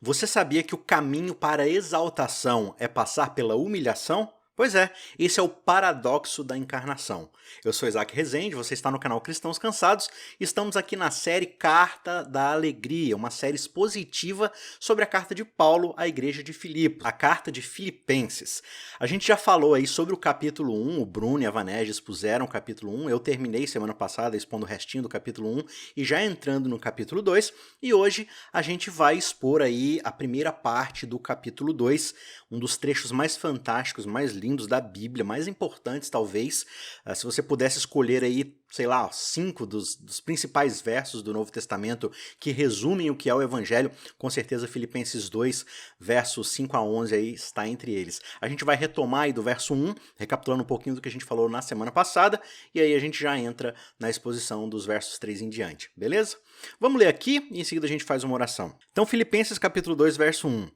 Você sabia que o caminho para a exaltação é passar pela humilhação? Pois é, esse é o paradoxo da encarnação. Eu sou Isaac Rezende, você está no canal Cristãos Cansados e estamos aqui na série Carta da Alegria, uma série expositiva sobre a carta de Paulo à igreja de Filipos, a carta de Filipenses. A gente já falou aí sobre o capítulo 1, o Bruno e a Vanessa expuseram o capítulo 1, eu terminei semana passada expondo o restinho do capítulo 1 e já entrando no capítulo 2, e hoje a gente vai expor aí a primeira parte do capítulo 2, um dos trechos mais fantásticos, mais lindos da Bíblia, mais importantes talvez. Se você pudesse escolher aí, sei lá, 5 dos principais versos do Novo Testamento que resumem o que é o Evangelho, com certeza Filipenses 2, versos 5 a 11 aí está entre eles. A gente vai retomar aí do verso 1, recapitulando um pouquinho do que a gente falou na semana passada, e aí a gente já entra na exposição dos versos 3 em diante, beleza? Vamos ler aqui e em seguida a gente faz uma oração. Então, Filipenses capítulo 2, verso 1.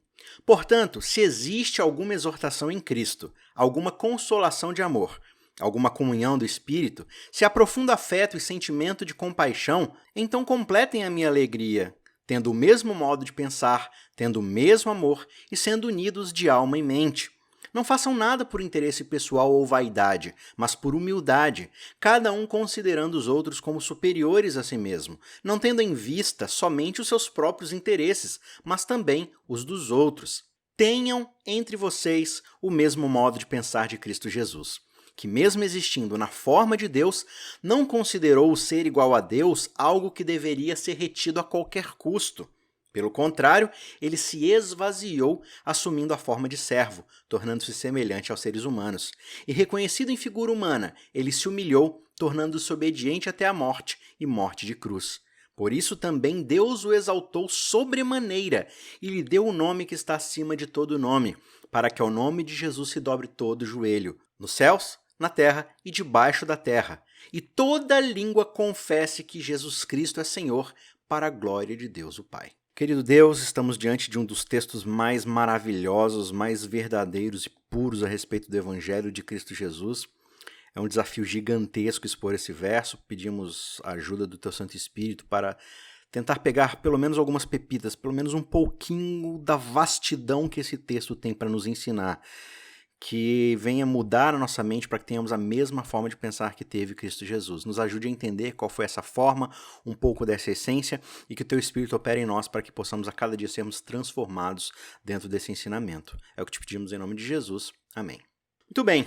Portanto, se existe alguma exortação em Cristo, alguma consolação de amor, alguma comunhão do Espírito, se há profundo afeto e sentimento de compaixão, então completem a minha alegria, tendo o mesmo modo de pensar, tendo o mesmo amor e sendo unidos de alma e mente. Não façam nada por interesse pessoal ou vaidade, mas por humildade, cada um considerando os outros como superiores a si mesmo, não tendo em vista somente os seus próprios interesses, mas também os dos outros. Tenham entre vocês o mesmo modo de pensar de Cristo Jesus, que mesmo existindo na forma de Deus, não considerou o ser igual a Deus algo que deveria ser retido a qualquer custo. Pelo contrário, ele se esvaziou, assumindo a forma de servo, tornando-se semelhante aos seres humanos. E reconhecido em figura humana, ele se humilhou, tornando-se obediente até a morte, e morte de cruz. Por isso também Deus o exaltou sobremaneira, e lhe deu o nome que está acima de todo nome, para que ao nome de Jesus se dobre todo o joelho, nos céus, na terra e debaixo da terra, e toda língua confesse que Jesus Cristo é Senhor, para a glória de Deus o Pai. Querido Deus, estamos diante de um dos textos mais maravilhosos, mais verdadeiros e puros a respeito do Evangelho de Cristo Jesus. É um desafio gigantesco expor esse verso. Pedimos a ajuda do Teu Santo Espírito para tentar pegar pelo menos algumas pepitas, pelo menos um pouquinho da vastidão que esse texto tem para nos ensinar. Que venha mudar a nossa mente para que tenhamos a mesma forma de pensar que teve Cristo Jesus. Nos ajude a entender qual foi essa forma, um pouco dessa essência, e que o Teu Espírito opere em nós para que possamos a cada dia sermos transformados dentro desse ensinamento. É o que te pedimos em nome de Jesus. Amém. Muito bem.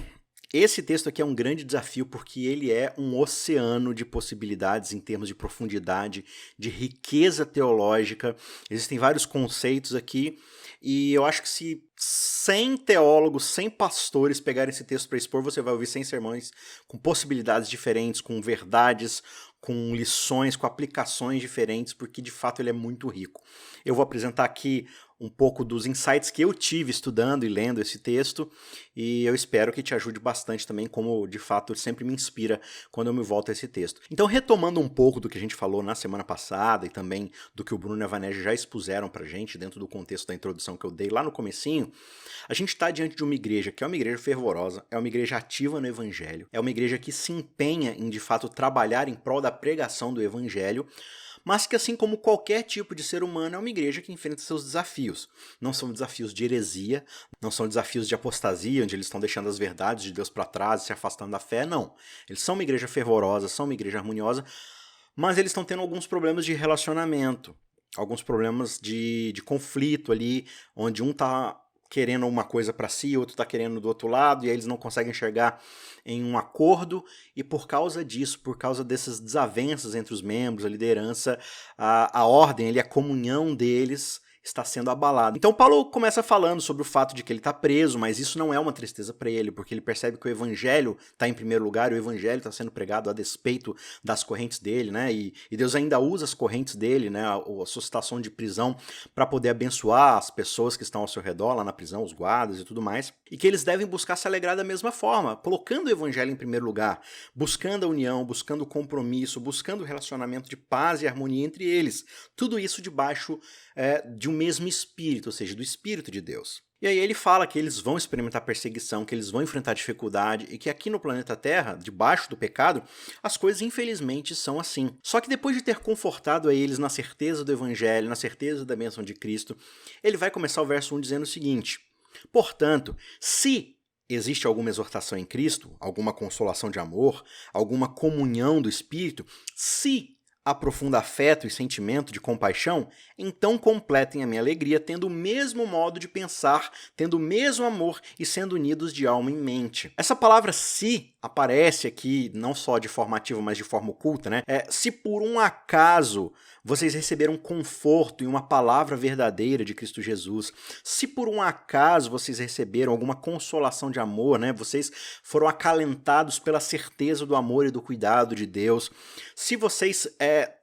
Esse texto aqui é um grande desafio porque ele é um oceano de possibilidades em termos de profundidade, de riqueza teológica. Existem vários conceitos aqui e eu acho que se 100 teólogos, 100 pastores pegarem esse texto para expor, você vai ouvir 100 sermões com possibilidades diferentes, com verdades, com lições, com aplicações diferentes, porque de fato ele é muito rico. Eu vou apresentar aqui um pouco dos insights que eu tive estudando e lendo esse texto, e eu espero que te ajude bastante também, como de fato sempre me inspira quando eu me volto a esse texto. Então, retomando um pouco do que a gente falou na semana passada e também do que o Bruno e a Vanessa já expuseram pra gente dentro do contexto da introdução que eu dei lá no comecinho, a gente está diante de uma igreja que é uma igreja fervorosa, é uma igreja ativa no evangelho, é uma igreja que se empenha em de fato trabalhar em prol da pregação do evangelho, mas que, assim como qualquer tipo de ser humano, é uma igreja que enfrenta seus desafios. Não são desafios de heresia, não são desafios de apostasia, onde eles estão deixando as verdades de Deus para trás e se afastando da fé, não. Eles são uma igreja fervorosa, são uma igreja harmoniosa, mas eles estão tendo alguns problemas de relacionamento, alguns problemas de conflito ali, onde um está querendo uma coisa para si, o outro está querendo do outro lado, e aí eles não conseguem enxergar em um acordo, e por causa disso, por causa dessas desavenças entre os membros, a liderança, a ordem, a comunhão deles está sendo abalada. Então Paulo começa falando sobre o fato de que ele está preso, mas isso não é uma tristeza para ele, porque ele percebe que o evangelho está em primeiro lugar, o evangelho está sendo pregado a despeito das correntes dele, né? E Deus ainda usa as correntes dele, né? A sua situação de prisão, para poder abençoar as pessoas que estão ao seu redor, lá na prisão, os guardas e tudo mais, e que eles devem buscar se alegrar da mesma forma, colocando o evangelho em primeiro lugar, buscando a união, buscando o compromisso, buscando o relacionamento de paz e harmonia entre eles. Tudo isso debaixo de mesmo Espírito, ou seja, do Espírito de Deus. E aí ele fala que eles vão experimentar perseguição, que eles vão enfrentar dificuldade e que aqui no planeta Terra, debaixo do pecado, as coisas infelizmente são assim. Só que depois de ter confortado a eles na certeza do Evangelho, na certeza da bênção de Cristo, ele vai começar o verso 1 dizendo o seguinte: portanto, se existe alguma exortação em Cristo, alguma consolação de amor, alguma comunhão do Espírito, se há profundo afeto e sentimento de compaixão, então completem a minha alegria tendo o mesmo modo de pensar, tendo o mesmo amor e sendo unidos de alma e mente. Essa palavra se aparece aqui não só de forma ativa, mas de forma oculta, né? Se por um acaso vocês receberam conforto e uma palavra verdadeira de Cristo Jesus, se por um acaso vocês receberam alguma consolação de amor, né? Vocês foram acalentados pela certeza do amor e do cuidado de Deus, se vocês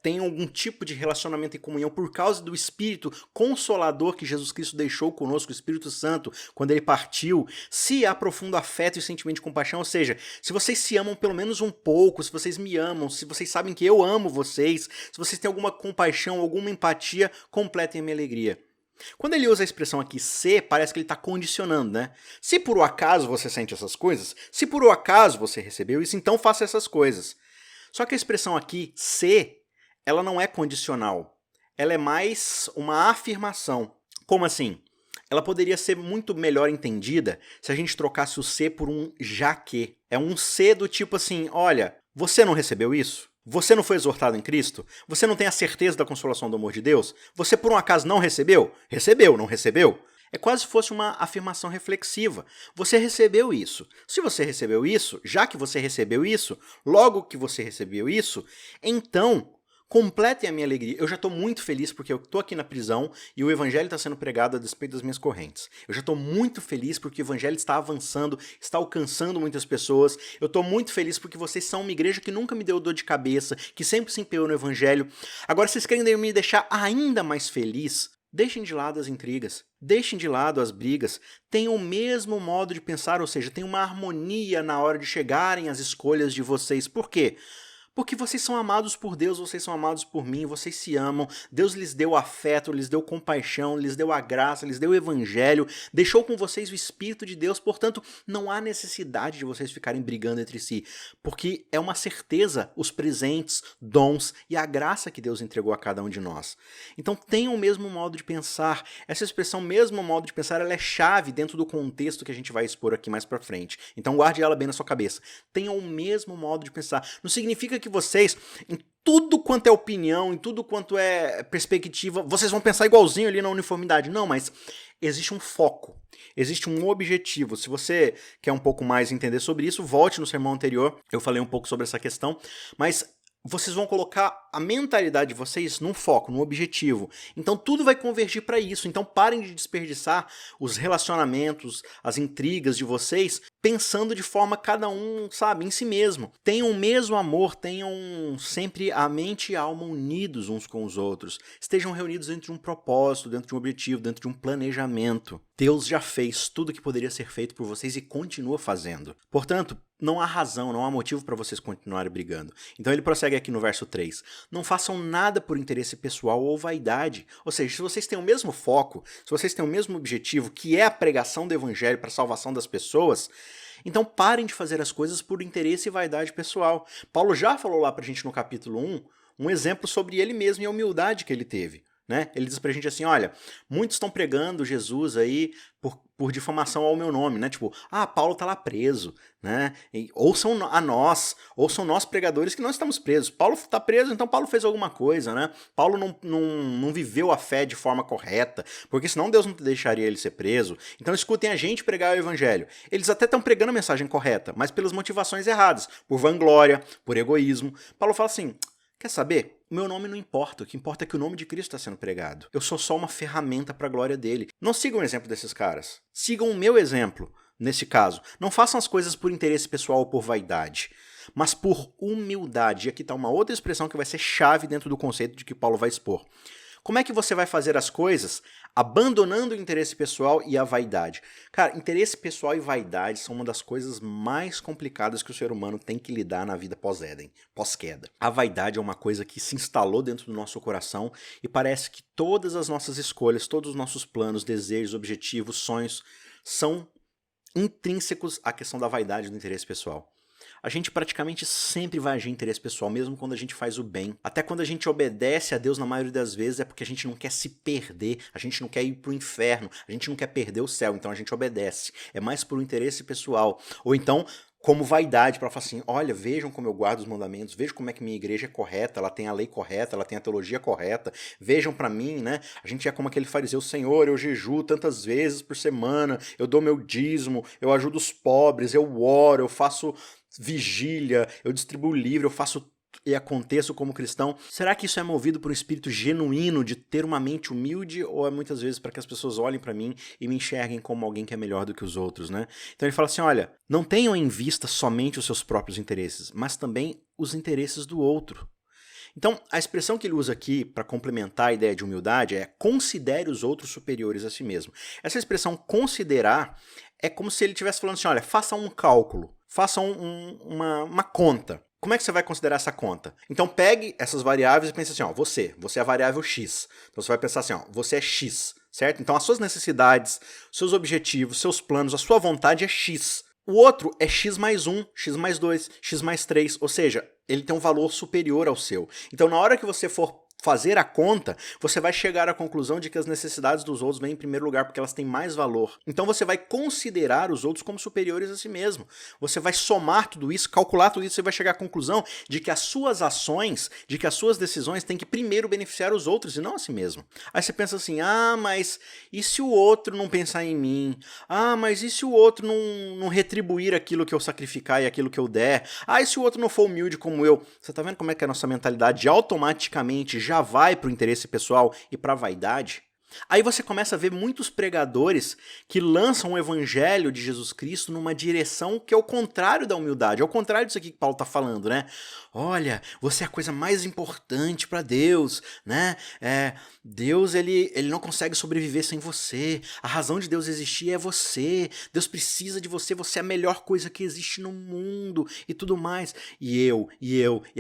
têm algum tipo de relacionamento e comunhão por causa do Espírito Consolador que Jesus Cristo deixou conosco, o Espírito Santo, quando ele partiu, se há profundo afeto e sentimento de compaixão, ou seja, se vocês se amam pelo menos um pouco, se vocês me amam, se vocês sabem que eu amo vocês, se vocês têm alguma compaixão, alguma empatia, completem a minha alegria. Quando ele usa a expressão aqui se, parece que ele está condicionando, né? Se por um acaso você sente essas coisas, se por um acaso você recebeu isso, então faça essas coisas. Só que a expressão aqui, se, ela não é condicional. Ela é mais uma afirmação. Como assim? Ela poderia ser muito melhor entendida se a gente trocasse o se por um já que. É um se do tipo assim, olha, você não recebeu isso? Você não foi exortado em Cristo? Você não tem a certeza da consolação do amor de Deus? Você por um acaso não recebeu? Recebeu, não recebeu? É quase se fosse uma afirmação reflexiva. Você recebeu isso. Se você recebeu isso, já que você recebeu isso, logo que você recebeu isso, então completem a minha alegria. Eu já estou muito feliz porque eu estou aqui na prisão e o evangelho está sendo pregado a despeito das minhas correntes. Eu já estou muito feliz porque o evangelho está avançando, está alcançando muitas pessoas. Eu estou muito feliz porque vocês são uma igreja que nunca me deu dor de cabeça, que sempre se empenhou no evangelho. Agora, vocês querem me deixar ainda mais feliz? Deixem de lado as intrigas, deixem de lado as brigas, tenham o mesmo modo de pensar, ou seja, tenham uma harmonia na hora de chegarem às escolhas de vocês. Por quê? Porque vocês são amados por Deus, vocês são amados por mim, vocês se amam, Deus lhes deu afeto, lhes deu compaixão, lhes deu a graça, lhes deu o evangelho, deixou com vocês o Espírito de Deus, portanto, não há necessidade de vocês ficarem brigando entre si, porque é uma certeza os presentes, dons e a graça que Deus entregou a cada um de nós. Então tenham o mesmo modo de pensar. Essa expressão mesmo modo de pensar, ela é chave dentro do contexto que a gente vai expor aqui mais pra frente. Então guarde ela bem na sua cabeça. Tenham o mesmo modo de pensar. Não significa que vocês, em tudo quanto é opinião, em tudo quanto é perspectiva, vocês vão pensar igualzinho ali na uniformidade. Não, mas existe um foco, existe um objetivo. Se você quer um pouco mais entender sobre isso, volte no sermão anterior, eu falei um pouco sobre essa questão, mas vocês vão colocar a mentalidade de vocês num foco, num objetivo. Então tudo vai convergir para isso. Então parem de desperdiçar os relacionamentos, as intrigas de vocês, pensando de forma cada um, sabe, em si mesmo. Tenham o mesmo amor, tenham sempre a mente e a alma unidos uns com os outros. Estejam reunidos dentro de um propósito, dentro de um objetivo, dentro de um planejamento. Deus já fez tudo que poderia ser feito por vocês e continua fazendo. Portanto, não há razão, não há motivo para vocês continuarem brigando. Então ele prossegue aqui no verso 3. Não façam nada por interesse pessoal ou vaidade. Ou seja, se vocês têm o mesmo foco, se vocês têm o mesmo objetivo, que é a pregação do evangelho para a salvação das pessoas, então parem de fazer as coisas por interesse e vaidade pessoal. Paulo já falou lá pra gente no capítulo 1, um exemplo sobre ele mesmo e a humildade que ele teve. Né? Ele diz pra gente assim, olha, muitos estão pregando Jesus aí por difamação ao meu nome, né? Tipo, Paulo tá lá preso, né? Ouçam nós pregadores que nós estamos presos. Paulo tá preso, então Paulo fez alguma coisa, né? Paulo não viveu a fé de forma correta, porque senão Deus não deixaria ele ser preso. Então escutem a gente pregar o evangelho. Eles até estão pregando a mensagem correta, mas pelas motivações erradas, por vanglória, por egoísmo. Paulo fala assim, quer saber? O meu nome não importa, o que importa é que o nome de Cristo está sendo pregado. Eu sou só uma ferramenta para a glória dele. Não sigam o exemplo desses caras. Sigam o meu exemplo, nesse caso. Não façam as coisas por interesse pessoal ou por vaidade, mas por humildade. E aqui está uma outra expressão que vai ser chave dentro do conceito de que Paulo vai expor. Como é que você vai fazer as coisas abandonando o interesse pessoal e a vaidade? Cara, interesse pessoal e vaidade são uma das coisas mais complicadas que o ser humano tem que lidar na vida pós-Éden, pós-queda. A vaidade é uma coisa que se instalou dentro do nosso coração e parece que todas as nossas escolhas, todos os nossos planos, desejos, objetivos, sonhos são intrínsecos à questão da vaidade e do interesse pessoal. A gente praticamente sempre vai agir em interesse pessoal, mesmo quando a gente faz o bem. Até quando a gente obedece a Deus, na maioria das vezes, é porque a gente não quer se perder, a gente não quer ir pro inferno, a gente não quer perder o céu, então a gente obedece. É mais por um interesse pessoal. Ou então, como vaidade, para falar assim, olha, vejam como eu guardo os mandamentos, vejam como é que minha igreja é correta, ela tem a lei correta, ela tem a teologia correta, vejam para mim, né? A gente é como aquele fariseu, Senhor, eu jejuo tantas vezes por semana, eu dou meu dízimo, eu ajudo os pobres, eu oro, eu faço vigília, eu distribuo livro, eu faço e aconteço como cristão. Será que isso é movido por um espírito genuíno de ter uma mente humilde ou é muitas vezes para que as pessoas olhem para mim e me enxerguem como alguém que é melhor do que os outros, né? Então ele fala assim, olha, não tenham em vista somente os seus próprios interesses, mas também os interesses do outro. Então, a expressão que ele usa aqui para complementar a ideia de humildade é considere os outros superiores a si mesmo. Essa expressão considerar é como se ele estivesse falando assim, olha, faça um cálculo, faça uma conta. Como é que você vai considerar essa conta? Então pegue essas variáveis e pense assim, ó, você é a variável x. Então você vai pensar assim, ó, você é x, certo? Então as suas necessidades, seus objetivos, seus planos, a sua vontade é x. O outro é x mais 1, x mais 2, x mais 3, ou seja, ele tem um valor superior ao seu. Então na hora que você for fazer a conta, você vai chegar à conclusão de que as necessidades dos outros vêm em primeiro lugar porque elas têm mais valor. Então você vai considerar os outros como superiores a si mesmo. Você vai somar tudo isso, calcular tudo isso, você vai chegar à conclusão de que as suas ações, de que as suas decisões têm que primeiro beneficiar os outros e não a si mesmo. Aí você pensa assim, mas e se o outro não pensar em mim? Mas e se o outro não retribuir aquilo que eu sacrificar e aquilo que eu der? E se o outro não for humilde como eu? Você tá vendo como é que a nossa mentalidade automaticamente já vai para o interesse pessoal e para a vaidade? Aí você começa a ver muitos pregadores que lançam o evangelho de Jesus Cristo numa direção que é o contrário da humildade, é o contrário disso aqui que Paulo está falando, né? Olha, você é a coisa mais importante para Deus, né? Deus, ele não consegue sobreviver sem você. A razão de Deus existir é você. Deus precisa de você, você é a melhor coisa que existe no mundo e tudo mais. E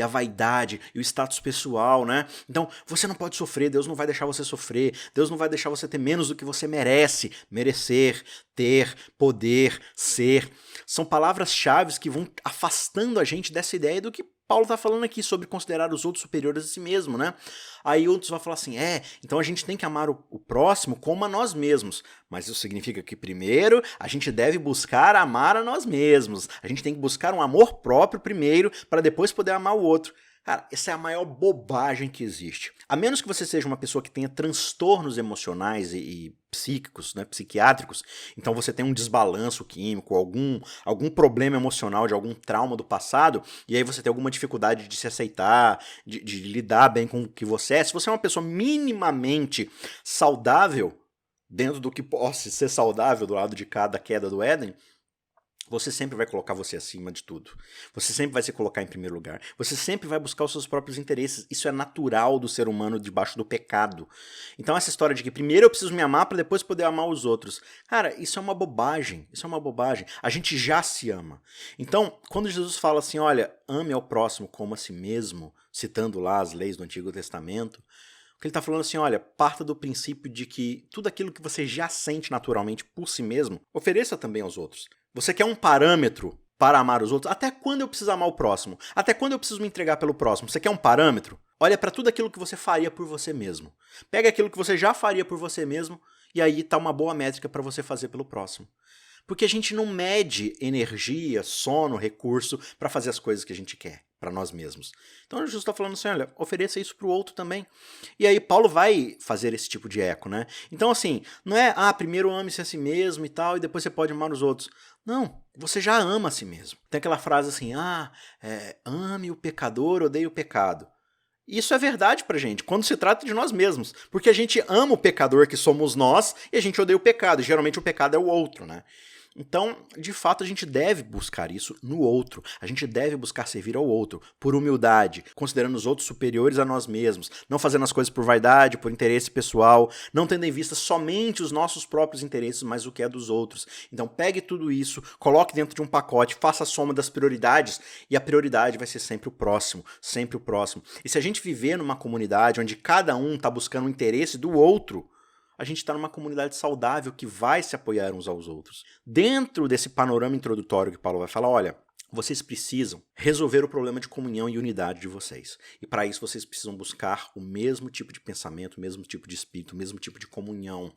a vaidade, e o status pessoal, né? Então, você não pode sofrer, Deus não vai deixar você sofrer, Deus não vai deixar você ter menos do que você merece, merecer, ter, poder, ser. São palavras-chave que vão afastando a gente dessa ideia do que Paulo está falando aqui sobre considerar os outros superiores a si mesmo, né? Aí outros vão falar assim, então a gente tem que amar o próximo como a nós mesmos. Mas isso significa que primeiro a gente deve buscar amar a nós mesmos. A gente tem que buscar um amor próprio primeiro para depois poder amar o outro. Cara, essa é a maior bobagem que existe. A menos que você seja uma pessoa que tenha transtornos emocionais e psíquicos, né, psiquiátricos, então você tem um desbalanço químico, algum problema emocional de algum trauma do passado, e aí você tem alguma dificuldade de se aceitar, de lidar bem com o que você é. Se você é uma pessoa minimamente saudável, dentro do que possa ser saudável do lado de cá da queda do Éden, você sempre vai colocar você acima de tudo. Você sempre vai se colocar em primeiro lugar. Você sempre vai buscar os seus próprios interesses. Isso é natural do ser humano debaixo do pecado. Então essa história de que primeiro eu preciso me amar para depois poder amar os outros. Cara, isso é uma bobagem. Isso é uma bobagem. A gente já se ama. Então, quando Jesus fala assim, olha, ame ao próximo como a si mesmo, citando lá as leis do Antigo Testamento, o que ele está falando assim, olha, parta do princípio de que tudo aquilo que você já sente naturalmente por si mesmo, ofereça também aos outros. Você quer um parâmetro para amar os outros? Até quando eu preciso amar o próximo? Até quando eu preciso me entregar pelo próximo? Você quer um parâmetro? Olha para tudo aquilo que você faria por você mesmo. Pega aquilo que você já faria por você mesmo e aí tá uma boa métrica para você fazer pelo próximo. Porque a gente não mede energia, sono, recurso para fazer as coisas que a gente quer para nós mesmos. Então Jesus está falando assim, olha, ofereça isso para o outro também. E aí Paulo vai fazer esse tipo de eco, né? Então assim, não é, primeiro ame-se a si mesmo e tal, e depois você pode amar os outros. Não, você já ama a si mesmo. Tem aquela frase assim, ame o pecador, odeie o pecado. Isso é verdade pra gente, quando se trata de nós mesmos. Porque a gente ama o pecador que somos nós e a gente odeia o pecado. E geralmente o pecado é o outro, né? Então, de fato, a gente deve buscar isso no outro. A gente deve buscar servir ao outro, por humildade, considerando os outros superiores a nós mesmos, não fazendo as coisas por vaidade, por interesse pessoal, não tendo em vista somente os nossos próprios interesses, mas o que é dos outros. Então, pegue tudo isso, coloque dentro de um pacote, faça a soma das prioridades, e a prioridade vai ser sempre o próximo, sempre o próximo. E se a gente viver numa comunidade onde cada um está buscando o interesse do outro, a gente está numa comunidade saudável que vai se apoiar uns aos outros. Dentro desse panorama introdutório que Paulo vai falar, olha, vocês precisam resolver o problema de comunhão e unidade de vocês. E para isso vocês precisam buscar o mesmo tipo de pensamento, o mesmo tipo de espírito, o mesmo tipo de comunhão.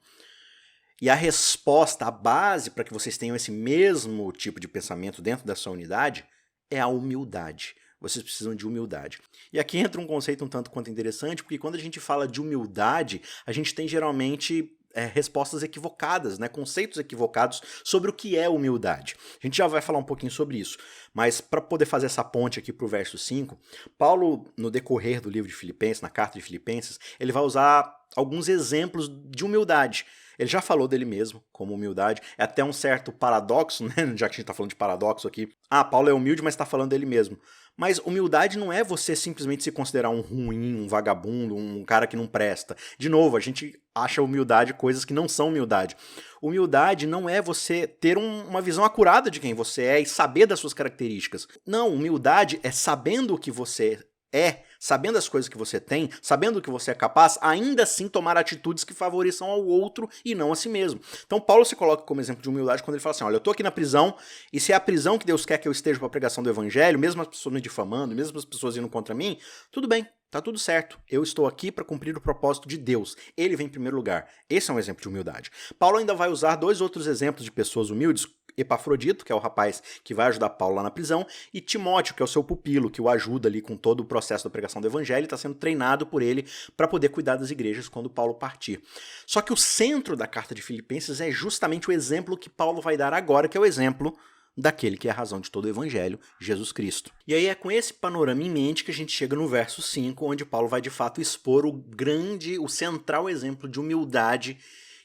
E a resposta, a base para que vocês tenham esse mesmo tipo de pensamento dentro dessa unidade é a humildade. Vocês precisam de humildade. E aqui entra um conceito um tanto quanto interessante, porque quando a gente fala de humildade, a gente tem geralmente respostas equivocadas, né? Conceitos equivocados sobre o que é humildade. A gente já vai falar um pouquinho sobre isso, mas para poder fazer essa ponte aqui para o verso 5, Paulo, no decorrer do livro de Filipenses, na carta de Filipenses, ele vai usar alguns exemplos de humildade. Ele já falou dele mesmo como humildade. É até um certo paradoxo, né? Já que a gente está falando de paradoxo aqui. Ah, Paulo é humilde, mas está falando dele mesmo. Mas humildade não é você simplesmente se considerar um ruim, um vagabundo, um cara que não presta. De novo, a gente acha humildade coisas que não são humildade. Humildade não é você ter uma visão acurada de quem você é e saber das suas características. Não, humildade é sabendo o que você é, sabendo as coisas que você tem, sabendo o que você é capaz, ainda assim tomar atitudes que favoreçam ao outro e não a si mesmo. Então Paulo se coloca como exemplo de humildade quando ele fala assim, olha, eu tô aqui na prisão, e se é a prisão que Deus quer que eu esteja para a pregação do evangelho, mesmo as pessoas me difamando, mesmo as pessoas indo contra mim, tudo bem, tá tudo certo. Eu estou aqui para cumprir o propósito de Deus. Ele vem em primeiro lugar. Esse é um exemplo de humildade. Paulo ainda vai usar dois outros exemplos de pessoas humildes, Epafrodito, que é o rapaz que vai ajudar Paulo lá na prisão, e Timóteo, que é o seu pupilo, que o ajuda ali com todo o processo da pregação do evangelho, e está sendo treinado por ele para poder cuidar das igrejas quando Paulo partir. Só que o centro da carta de Filipenses é justamente o exemplo que Paulo vai dar agora, que é o exemplo daquele que é a razão de todo o evangelho, Jesus Cristo. E aí é com esse panorama em mente que a gente chega no verso 5, onde Paulo vai de fato expor o central exemplo de humildade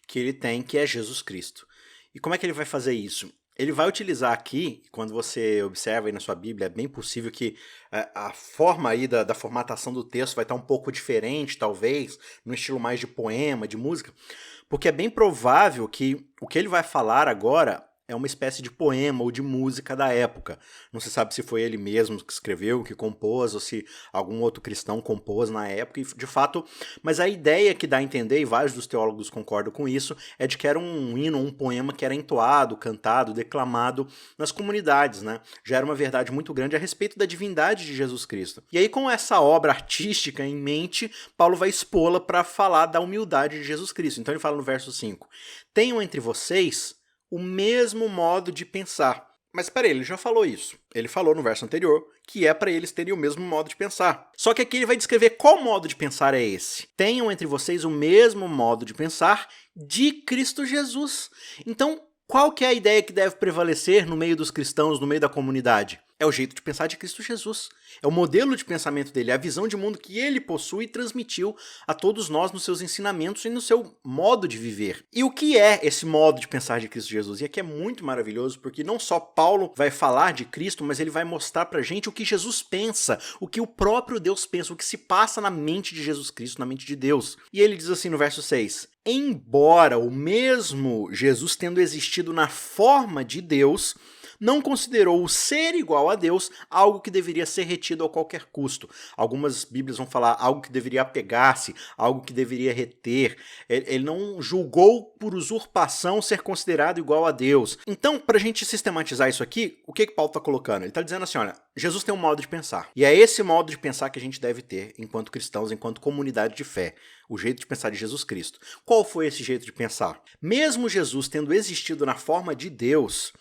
que ele tem, que é Jesus Cristo. E como é que ele vai fazer isso? Ele vai utilizar aqui, quando você observa aí na sua Bíblia, é bem possível que a forma aí da formatação do texto vai estar um pouco diferente, talvez, no estilo mais de poema, de música, porque é bem provável que o que ele vai falar agora é uma espécie de poema ou de música da época. Não se sabe se foi ele mesmo que escreveu, que compôs, ou se algum outro cristão compôs na época, e de fato, mas a ideia que dá a entender, e vários dos teólogos concordam com isso, é de que era um hino, um poema que era entoado, cantado, declamado nas comunidades, né? Já era uma verdade muito grande a respeito da divindade de Jesus Cristo. E aí, com essa obra artística em mente, Paulo vai expô-la para falar da humildade de Jesus Cristo. Então ele fala no verso 5, tenham entre vocês o mesmo modo de pensar. Mas peraí, ele já falou isso. Ele falou no verso anterior que é para eles terem o mesmo modo de pensar. Só que aqui ele vai descrever qual modo de pensar é esse. Tenham entre vocês o mesmo modo de pensar de Cristo Jesus. Então, qual que é a ideia que deve prevalecer no meio dos cristãos, no meio da comunidade? É o jeito de pensar de Cristo Jesus. É o modelo de pensamento dele, é a visão de mundo que ele possui e transmitiu a todos nós nos seus ensinamentos e no seu modo de viver. E o que é esse modo de pensar de Cristo Jesus? E aqui é muito maravilhoso, porque não só Paulo vai falar de Cristo, mas ele vai mostrar pra gente o que Jesus pensa, o que o próprio Deus pensa, o que se passa na mente de Jesus Cristo, na mente de Deus. E ele diz assim no verso 6, embora o mesmo Jesus tendo existido na forma de Deus, não considerou o ser igual a Deus algo que deveria ser retido a qualquer custo. Algumas Bíblias vão falar algo que deveria apegar-se, algo que deveria reter. Ele não julgou por usurpação ser considerado igual a Deus. Então, para a gente sistematizar isso aqui, o que Paulo está colocando? Ele está dizendo assim, olha, Jesus tem um modo de pensar. E é esse modo de pensar que a gente deve ter enquanto cristãos, enquanto comunidade de fé. O jeito de pensar de Jesus Cristo. Qual foi esse jeito de pensar? Mesmo Jesus tendo existido na forma de Deus,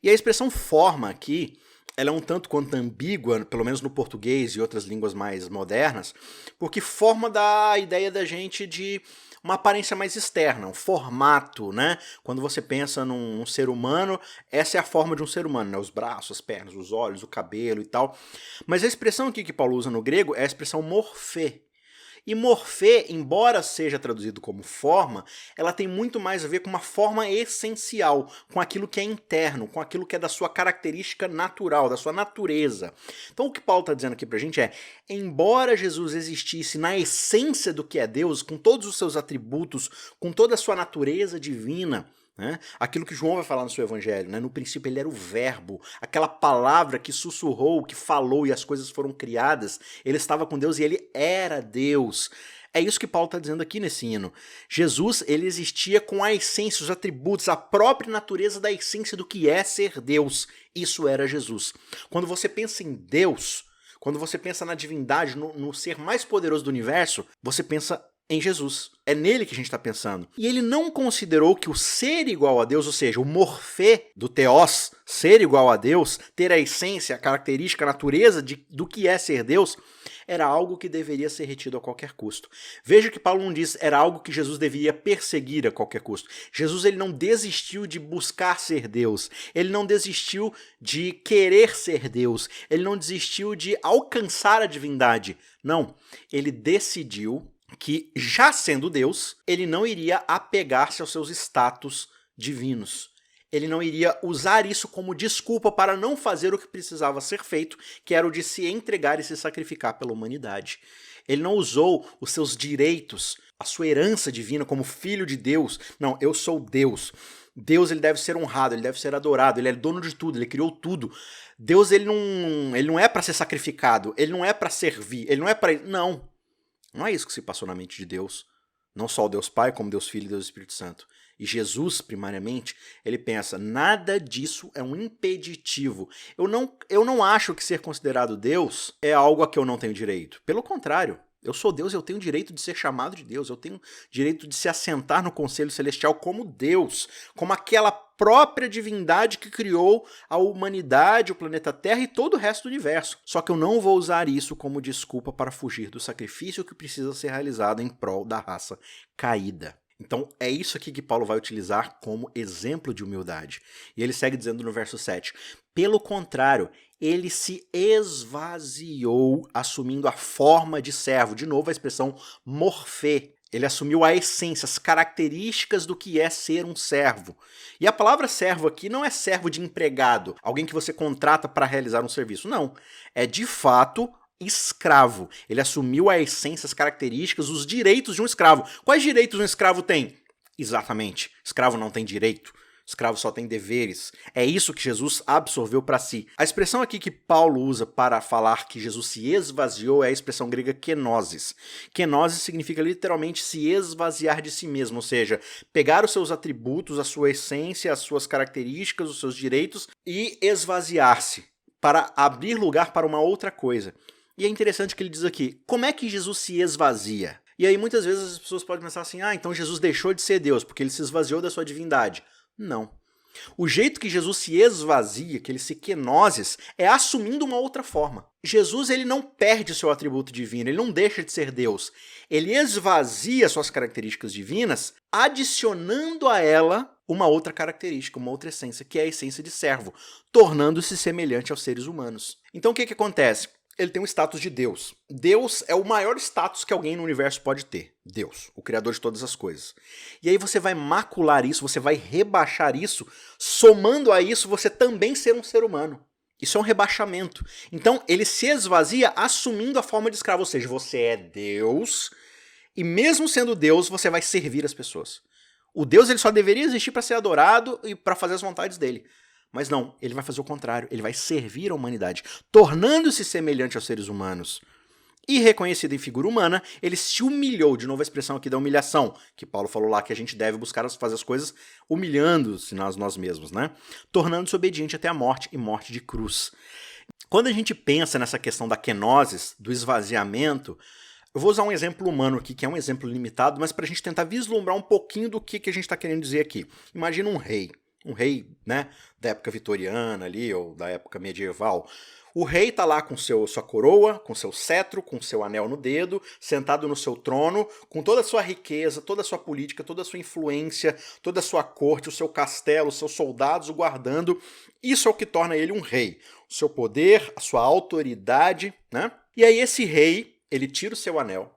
e a expressão forma aqui, ela é um tanto quanto ambígua, pelo menos no português e outras línguas mais modernas, porque forma dá a ideia da gente de uma aparência mais externa, um formato, né? Quando você pensa num ser humano, essa é a forma de um ser humano, né? Os braços, as pernas, os olhos, o cabelo e tal. Mas a expressão aqui que Paulo usa no grego é a expressão morfê. E morfê, embora seja traduzido como forma, ela tem muito mais a ver com uma forma essencial, com aquilo que é interno, com aquilo que é da sua característica natural, da sua natureza. Então o que Paulo está dizendo aqui pra gente é, embora Jesus existisse na essência do que é Deus, com todos os seus atributos, com toda a sua natureza divina, né? Aquilo que João vai falar no seu evangelho, né? No princípio ele era o verbo, aquela palavra que sussurrou, que falou e as coisas foram criadas, ele estava com Deus e ele era Deus. É isso que Paulo está dizendo aqui nesse hino. Jesus, ele existia com a essência, os atributos, a própria natureza da essência do que é ser Deus. Isso era Jesus. Quando você pensa em Deus, quando você pensa na divindade, no ser mais poderoso do universo, você pensa em Jesus. É nele que a gente está pensando. E ele não considerou que o ser igual a Deus, ou seja, o morfê do teós, ser igual a Deus, ter a essência, a característica, a natureza do que é ser Deus, era algo que deveria ser retido a qualquer custo. Veja que Paulo não diz era algo que Jesus deveria perseguir a qualquer custo. Jesus ele não desistiu de buscar ser Deus. Ele não desistiu de querer ser Deus. Ele não desistiu de alcançar a divindade. Não. Ele decidiu que, já sendo Deus, ele não iria apegar-se aos seus status divinos. Ele não iria usar isso como desculpa para não fazer o que precisava ser feito, que era o de se entregar e se sacrificar pela humanidade. Ele não usou os seus direitos, a sua herança divina como filho de Deus. Não, eu sou Deus. Deus ele deve ser honrado, ele deve ser adorado, ele é dono de tudo, ele criou tudo. Deus ele não é para ser sacrificado, ele não é para servir, ele não é para... Não. Não é isso que se passou na mente de Deus. Não só o Deus Pai, como Deus Filho e Deus Espírito Santo. E Jesus, primariamente, ele pensa, nada disso é um impeditivo. Eu não acho que ser considerado Deus é algo a que eu não tenho direito. Pelo contrário, eu sou Deus, eu tenho direito de ser chamado de Deus, eu tenho direito de se assentar no conselho celestial como Deus, como aquela própria divindade que criou a humanidade, o planeta Terra e todo o resto do universo. Só que eu não vou usar isso como desculpa para fugir do sacrifício que precisa ser realizado em prol da raça caída. Então é isso aqui que Paulo vai utilizar como exemplo de humildade. E ele segue dizendo no verso 7, pelo contrário, ele se esvaziou assumindo a forma de servo. De novo a expressão morfê. Ele assumiu a essência, as características do que é ser um servo. E a palavra servo aqui não é servo de empregado, alguém que você contrata para realizar um serviço. Não, é de fato escravo. Ele assumiu a essência, as características, os direitos de um escravo. Quais direitos um escravo tem? Exatamente, escravo não tem direito. Escravo só tem deveres. É isso que Jesus absorveu para si. A expressão aqui que Paulo usa para falar que Jesus se esvaziou é a expressão grega kenosis. Kenosis significa literalmente se esvaziar de si mesmo, ou seja, pegar os seus atributos, a sua essência, as suas características, os seus direitos e esvaziar-se para abrir lugar para uma outra coisa. E é interessante que ele diz aqui, como é que Jesus se esvazia? E aí muitas vezes as pessoas podem pensar assim, então Jesus deixou de ser Deus porque ele se esvaziou da sua divindade. Não. O jeito que Jesus se esvazia, que ele se kenosis, é assumindo uma outra forma. Jesus ele não perde seu atributo divino, ele não deixa de ser Deus. Ele esvazia suas características divinas, adicionando a ela uma outra característica, uma outra essência, que é a essência de servo, tornando-se semelhante aos seres humanos. Então o que acontece? Ele tem um status de Deus. Deus é o maior status que alguém no universo pode ter. Deus, o criador de todas as coisas. E aí você vai macular isso, você vai rebaixar isso, somando a isso você também ser um ser humano. Isso é um rebaixamento. Então ele se esvazia assumindo a forma de escravo, ou seja, você é Deus e mesmo sendo Deus você vai servir as pessoas. O Deus ele só deveria existir para ser adorado e para fazer as vontades dele. Mas não, ele vai fazer o contrário, ele vai servir a humanidade, tornando-se semelhante aos seres humanos. E reconhecido em figura humana, ele se humilhou, de novo a expressão aqui da humilhação, que Paulo falou lá que a gente deve buscar fazer as coisas humilhando-se nós mesmos, né? Tornando-se obediente até a morte e morte de cruz. Quando a gente pensa nessa questão da kenosis, do esvaziamento, eu vou usar um exemplo humano aqui, que é um exemplo limitado, mas para a gente tentar vislumbrar um pouquinho do que a gente está querendo dizer aqui. Imagina um rei, né, da época vitoriana ali, ou da época medieval. O rei tá lá com sua coroa, com seu cetro, com seu anel no dedo, sentado no seu trono, com toda a sua riqueza, toda a sua política, toda a sua influência, toda a sua corte, o seu castelo, os seus soldados o guardando. Isso é o que torna ele um rei. O seu poder, a sua autoridade, né? E aí esse rei, ele tira o seu anel,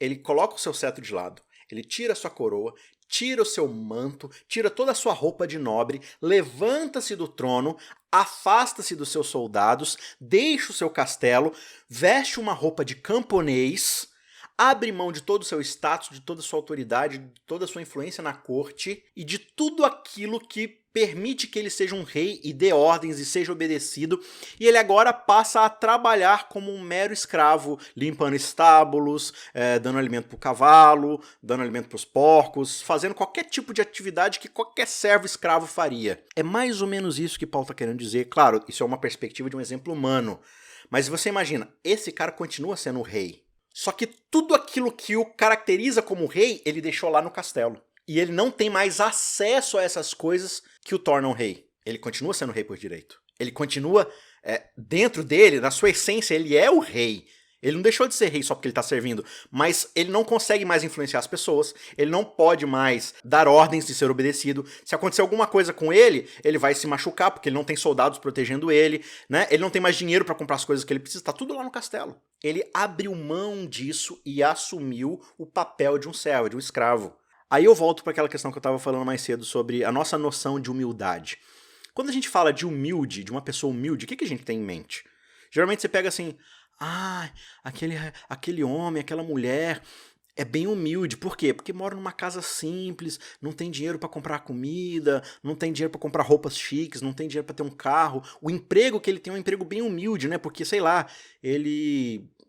Ele coloca o seu cetro de lado, ele tira a sua coroa, tira o seu manto, tira toda a sua roupa de nobre, levanta-se do trono, afasta-se dos seus soldados, deixa o seu castelo, veste uma roupa de camponês, abre mão de todo o seu status, de toda a sua autoridade, de toda a sua influência na corte e de tudo aquilo que permite que ele seja um rei e dê ordens e seja obedecido, e ele agora passa a trabalhar como um mero escravo, limpando estábulos, dando alimento para o cavalo, dando alimento para os porcos, fazendo qualquer tipo de atividade que qualquer servo escravo faria. É mais ou menos isso que Paulo está querendo dizer. Claro, isso é uma perspectiva de um exemplo humano, mas você imagina, esse cara continua sendo o rei. Só que tudo aquilo que o caracteriza como rei, ele deixou lá no castelo. E ele não tem mais acesso a essas coisas que o tornam rei. Ele continua sendo rei por direito. Ele continua dentro dele, na sua essência, ele é o rei. Ele não deixou de ser rei só porque ele está servindo, mas ele não consegue mais influenciar as pessoas, ele não pode mais dar ordens de ser obedecido. Se acontecer alguma coisa com ele, ele vai se machucar porque ele não tem soldados protegendo ele, né? Ele não tem mais dinheiro para comprar as coisas que ele precisa, está tudo lá no castelo. Ele abriu mão disso e assumiu o papel de um servo, de um escravo. Aí eu volto para aquela questão que eu estava falando mais cedo sobre a nossa noção de humildade. Quando a gente fala de humilde, de uma pessoa humilde, o que a gente tem em mente? Geralmente você pega assim, aquele homem, aquela mulher é bem humilde. Por quê? Porque mora numa casa simples, não tem dinheiro para comprar comida, não tem dinheiro para comprar roupas chiques, não tem dinheiro para ter um carro. O emprego que ele tem é um emprego bem humilde, né? Porque, sei lá,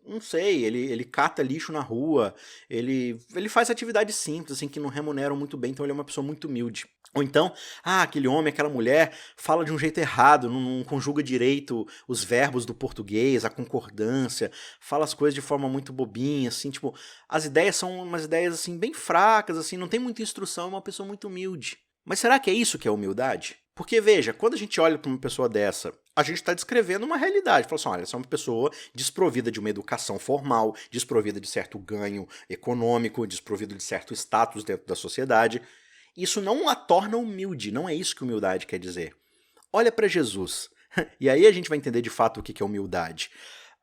não sei, ele cata lixo na rua, ele faz atividades simples, assim, que não remuneram muito bem, então ele é uma pessoa muito humilde. Ou então, aquele homem, aquela mulher fala de um jeito errado, não conjuga direito os verbos do português, a concordância, fala as coisas de forma muito bobinha, assim, tipo, as ideias são umas ideias, assim, bem fracas, assim, não tem muita instrução, é uma pessoa muito humilde. Mas será que é isso que é humildade? Porque, veja, quando a gente olha para uma pessoa dessa, a gente está descrevendo uma realidade. Fala assim, olha, essa é uma pessoa desprovida de uma educação formal, desprovida de certo ganho econômico, desprovida de certo status dentro da sociedade. Isso não a torna humilde, não é isso que humildade quer dizer. Olha para Jesus, e aí a gente vai entender de fato o que é humildade.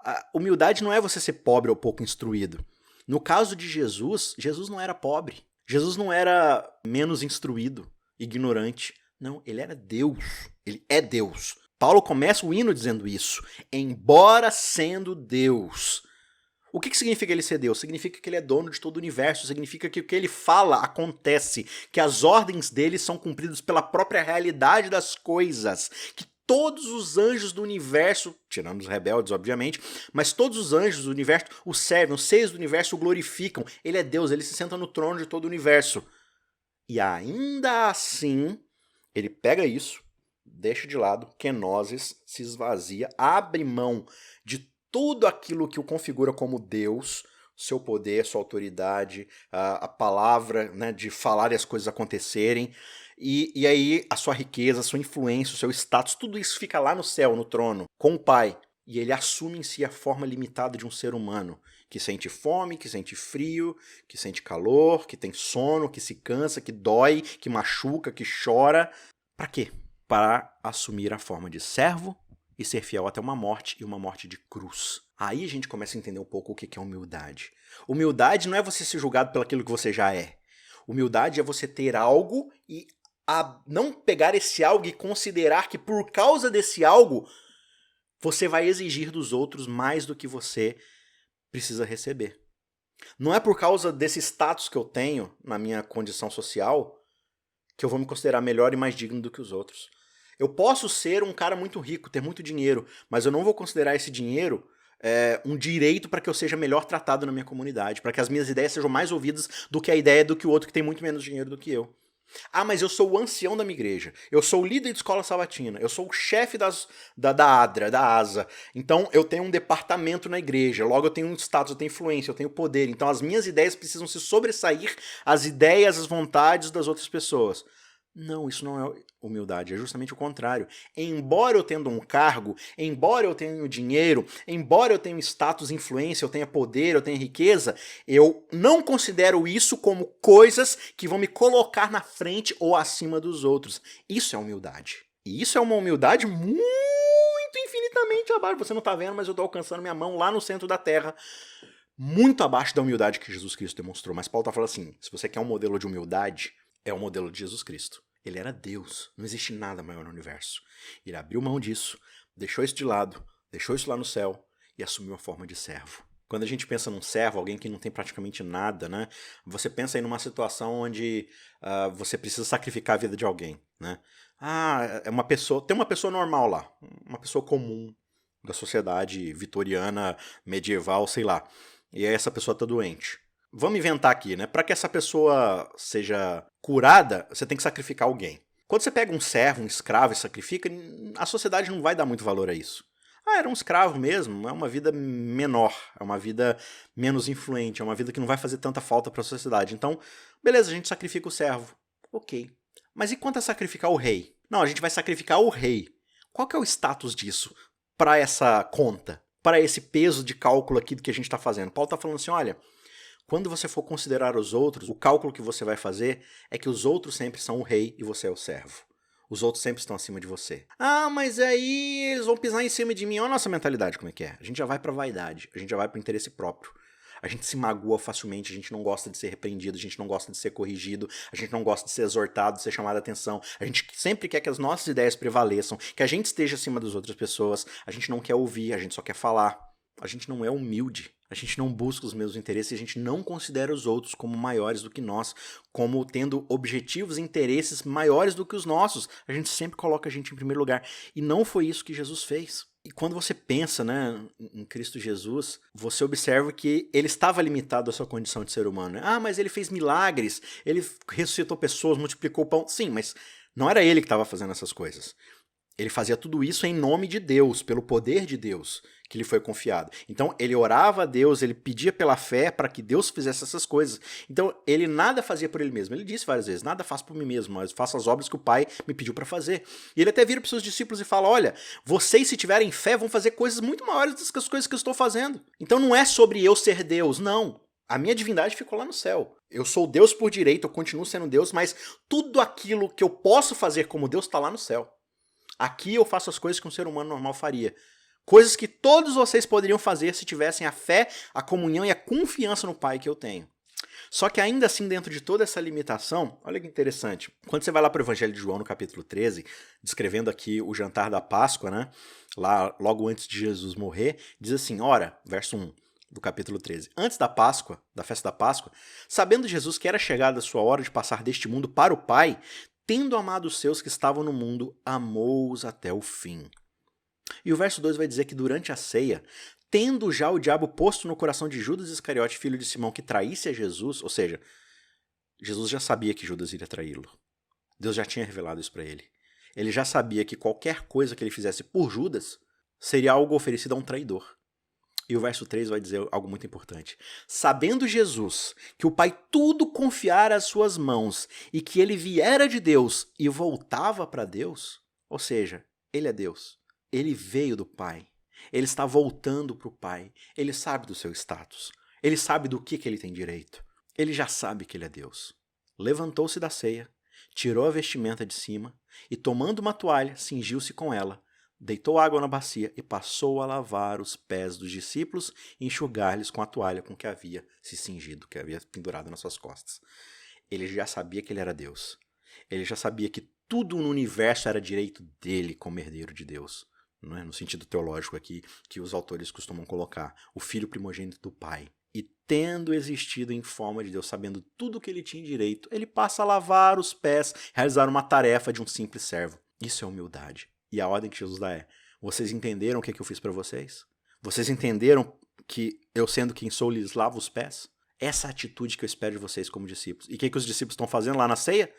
A humildade não é você ser pobre ou pouco instruído. No caso de Jesus, Jesus não era pobre. Jesus não era menos instruído, ignorante. Não, ele era Deus. Ele é Deus. Paulo começa o hino dizendo isso. Embora sendo Deus. O que significa ele ser Deus? Significa que ele é dono de todo o universo, significa que o que ele fala acontece, que as ordens dele são cumpridas pela própria realidade das coisas, que todos os anjos do universo, tirando os rebeldes, obviamente, mas todos os anjos do universo o servem, os seres do universo o glorificam. Ele é Deus, ele se senta no trono de todo o universo. E ainda assim, ele pega isso, deixa de lado, kenosis, se esvazia, abre mão de tudo aquilo que o configura como Deus, seu poder, sua autoridade, a palavra, né, de falar e as coisas acontecerem, e aí a sua riqueza, a sua influência, o seu status, tudo isso fica lá no céu, no trono, com o Pai. E ele assume em si a forma limitada de um ser humano, que sente fome, que sente frio, que sente calor, que tem sono, que se cansa, que dói, que machuca, que chora. Para quê? Para assumir a forma de servo e ser fiel até uma morte, e uma morte de cruz. Aí a gente começa a entender um pouco o que é humildade. Humildade não é você ser julgado pelo aquilo que você já é. Humildade é você ter algo e não pegar esse algo e considerar que por causa desse algo você vai exigir dos outros mais do que você precisa receber. Não é por causa desse status que eu tenho na minha condição social que eu vou me considerar melhor e mais digno do que os outros. Eu posso ser um cara muito rico, ter muito dinheiro, mas eu não vou considerar esse dinheiro um direito para que eu seja melhor tratado na minha comunidade, para que as minhas ideias sejam mais ouvidas do que a ideia do que o outro que tem muito menos dinheiro do que eu. Mas eu sou o ancião da minha igreja, eu sou o líder de escola sabatina, eu sou o chefe da ADRA, da ASA, então eu tenho um departamento na igreja, logo eu tenho um status, eu tenho influência, eu tenho poder, então as minhas ideias precisam se sobressair às ideias, às vontades das outras pessoas. Não, isso não é humildade, é justamente o contrário. Embora eu tenha um cargo, embora eu tenha dinheiro, embora eu tenha status, influência, eu tenha poder, eu tenha riqueza, eu não considero isso como coisas que vão me colocar na frente ou acima dos outros. Isso é humildade. E isso é uma humildade muito infinitamente abaixo. Você não está vendo, mas eu estou alcançando minha mão lá no centro da terra muito abaixo da humildade que Jesus Cristo demonstrou. Mas Paulo está falando assim, se você quer um modelo de humildade, é o modelo de Jesus Cristo. Ele era Deus, não existe nada maior no universo. Ele abriu mão disso, deixou isso de lado, deixou isso lá no céu e assumiu a forma de servo. Quando a gente pensa num servo, alguém que não tem praticamente nada, né? Você pensa aí numa situação onde você precisa sacrificar a vida de alguém, né? Tem uma pessoa normal lá, uma pessoa comum da sociedade vitoriana, medieval, sei lá. E aí essa pessoa tá doente. Vamos inventar aqui, né? Para que essa pessoa seja curada, você tem que sacrificar alguém. Quando você pega um servo, um escravo e sacrifica, a sociedade não vai dar muito valor a isso. Era um escravo mesmo, é uma vida menor, é uma vida menos influente, é uma vida que não vai fazer tanta falta para a sociedade. Então, beleza, a gente sacrifica o servo. Ok. Mas e quanto a sacrificar o rei? Não, a gente vai sacrificar o rei. Qual que é o status disso para essa conta? Para esse peso de cálculo aqui do que a gente está fazendo? Paulo está falando assim, olha, quando você for considerar os outros, o cálculo que você vai fazer é que os outros sempre são o rei e você é o servo. Os outros sempre estão acima de você. Mas aí eles vão pisar em cima de mim. Olha a nossa mentalidade como é que é. A gente já vai pra vaidade, a gente já vai pro interesse próprio. A gente se magoa facilmente, a gente não gosta de ser repreendido, a gente não gosta de ser corrigido, a gente não gosta de ser exortado, de ser chamado a atenção. A gente sempre quer que as nossas ideias prevaleçam, que a gente esteja acima das outras pessoas. A gente não quer ouvir, a gente só quer falar. A gente não é humilde. A gente não busca os mesmos interesses, a gente não considera os outros como maiores do que nós, como tendo objetivos e interesses maiores do que os nossos. A gente sempre coloca a gente em primeiro lugar. E não foi isso que Jesus fez. E quando você pensa, né, em Cristo Jesus, você observa que ele estava limitado à sua condição de ser humano. Mas ele fez milagres, ele ressuscitou pessoas, multiplicou o pão. Sim, mas não era ele que estava fazendo essas coisas. Ele fazia tudo isso em nome de Deus, pelo poder de Deus que lhe foi confiado. Então ele orava a Deus, ele pedia pela fé para que Deus fizesse essas coisas. Então ele nada fazia por ele mesmo. Ele disse várias vezes, nada faço por mim mesmo, mas faço as obras que o Pai me pediu para fazer. E ele até vira para os seus discípulos e fala, olha, vocês se tiverem fé vão fazer coisas muito maiores do que as coisas que eu estou fazendo. Então não é sobre eu ser Deus, não. A minha divindade ficou lá no céu. Eu sou Deus por direito, eu continuo sendo Deus, mas tudo aquilo que eu posso fazer como Deus está lá no céu. Aqui eu faço as coisas que um ser humano normal faria. Coisas que todos vocês poderiam fazer se tivessem a fé, a comunhão e a confiança no Pai que eu tenho. Só que ainda assim, dentro de toda essa limitação, olha que interessante. Quando você vai lá para o Evangelho de João, no capítulo 13, descrevendo aqui o jantar da Páscoa, né? Lá logo antes de Jesus morrer, diz assim, ora, verso 1 do capítulo 13. Antes da Páscoa, da festa da Páscoa, sabendo Jesus que era chegada a sua hora de passar deste mundo para o Pai, tendo amado os seus que estavam no mundo, amou-os até o fim. E o verso 2 vai dizer que durante a ceia, tendo já o diabo posto no coração de Judas Iscariote, filho de Simão, que traísse a Jesus, ou seja, Jesus já sabia que Judas iria traí-lo. Deus já tinha revelado isso para ele. Ele já sabia que qualquer coisa que ele fizesse por Judas seria algo oferecido a um traidor. E o verso 3 vai dizer algo muito importante. Sabendo Jesus que o Pai tudo confiara às suas mãos e que ele viera de Deus e voltava para Deus, ou seja, ele é Deus. Ele veio do Pai. Ele está voltando para o Pai. Ele sabe do seu status. Ele sabe do que ele tem direito. Ele já sabe que ele é Deus. Levantou-se da ceia, tirou a vestimenta de cima e, tomando uma toalha, cingiu-se com ela, deitou água na bacia e passou a lavar os pés dos discípulos e enxugar-lhes com a toalha com que havia se cingido, que havia pendurado nas suas costas. Ele já sabia que ele era Deus. Ele já sabia que tudo no universo era direito dele como herdeiro de Deus. Não é? No sentido teológico aqui que os autores costumam colocar. O filho primogênito do Pai. E tendo existido em forma de Deus, sabendo tudo que ele tinha direito, ele passa a lavar os pés, realizar uma tarefa de um simples servo. Isso é humildade. E a ordem que Jesus dá é, vocês entenderam o que eu fiz para vocês? Vocês entenderam que eu, sendo quem sou, lhes lavo os pés? Essa atitude que eu espero de vocês como discípulos. E o que os discípulos estão fazendo lá na ceia?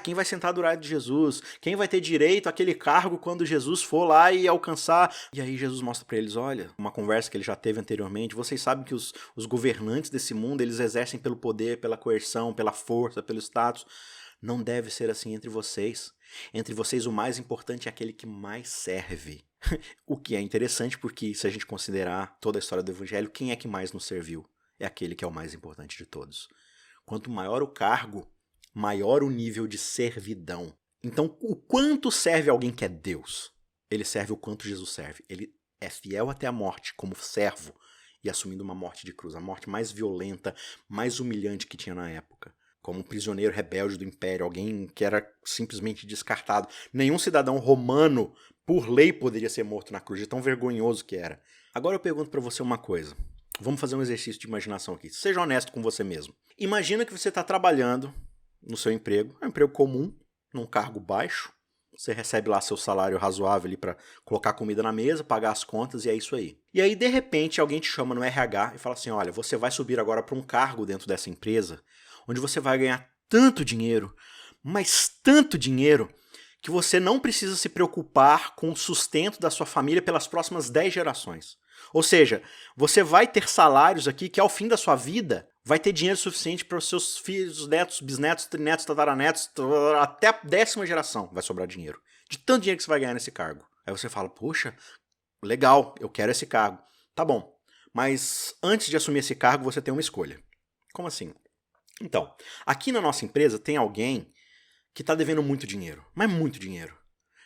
Quem vai sentar do lado de Jesus? Quem vai ter direito àquele cargo quando Jesus for lá e alcançar? E aí Jesus mostra para eles, olha, uma conversa que ele já teve anteriormente, vocês sabem que os governantes desse mundo, eles exercem pelo poder, pela coerção, pela força, pelo status. Não deve ser assim entre vocês. Entre vocês o mais importante é aquele que mais serve. O que é interessante porque se a gente considerar toda a história do evangelho, quem é que mais nos serviu? É aquele que é o mais importante de todos. Quanto maior o cargo, maior o nível de servidão. Então, o quanto serve alguém que é Deus? Ele serve o quanto Jesus serve. Ele é fiel até a morte como servo e assumindo uma morte de cruz, a morte mais violenta, mais humilhante que tinha na época. Como um prisioneiro rebelde do Império, alguém que era simplesmente descartado. Nenhum cidadão romano, por lei, poderia ser morto na cruz, de tão vergonhoso que era. Agora eu pergunto pra você uma coisa. Vamos fazer um exercício de imaginação aqui. Seja honesto com você mesmo. Imagina que você está trabalhando no seu emprego, é um emprego comum, num cargo baixo. Você recebe lá seu salário razoável ali para colocar comida na mesa, pagar as contas e é isso aí. E aí, de repente, alguém te chama no RH e fala assim, olha, você vai subir agora para um cargo dentro dessa empresa, onde você vai ganhar tanto dinheiro, mas tanto dinheiro, que você não precisa se preocupar com o sustento da sua família pelas próximas 10 gerações. Ou seja, você vai ter salários aqui que ao fim da sua vida vai ter dinheiro suficiente para os seus filhos, netos, bisnetos, trinetos, tataranetos, até a 10ª geração vai sobrar dinheiro. De tanto dinheiro que você vai ganhar nesse cargo. Aí você fala, poxa, legal, eu quero esse cargo. Tá bom, mas antes de assumir esse cargo você tem uma escolha. Como assim? Então, aqui na nossa empresa tem alguém que está devendo muito dinheiro, mas muito dinheiro.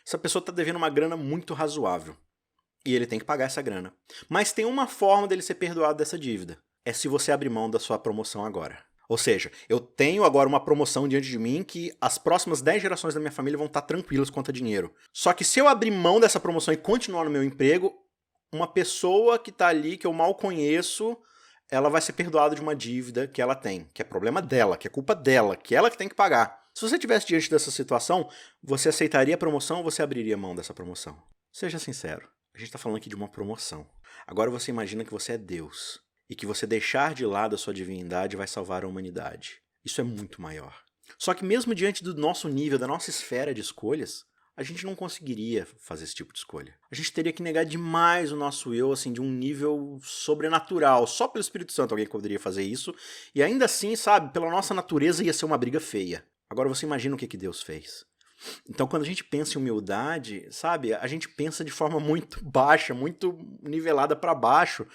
Essa pessoa está devendo uma grana muito razoável. E ele tem que pagar essa grana. Mas tem uma forma dele ser perdoado dessa dívida. É se você abrir mão da sua promoção agora. Ou seja, eu tenho agora uma promoção diante de mim que as próximas 10 gerações da minha família vão estar tranquilas quanto a dinheiro. Só que se eu abrir mão dessa promoção e continuar no meu emprego, uma pessoa que está ali, que eu mal conheço, ela vai ser perdoada de uma dívida que ela tem. Que é problema dela, que é culpa dela, que ela que tem que pagar. Se você estivesse diante dessa situação, você aceitaria a promoção ou você abriria mão dessa promoção? Seja sincero. A gente está falando aqui de uma promoção. Agora você imagina que você é Deus e que você deixar de lado a sua divindade vai salvar a humanidade. Isso é muito maior. Só que mesmo diante do nosso nível, da nossa esfera de escolhas, a gente não conseguiria fazer esse tipo de escolha. A gente teria que negar demais o nosso eu, assim, de um nível sobrenatural. Só pelo Espírito Santo alguém poderia fazer isso. E ainda assim, sabe, pela nossa natureza ia ser uma briga feia. Agora você imagina o que Deus fez. Então, quando a gente pensa em humildade, sabe, a gente pensa de forma muito baixa, muito nivelada para baixo.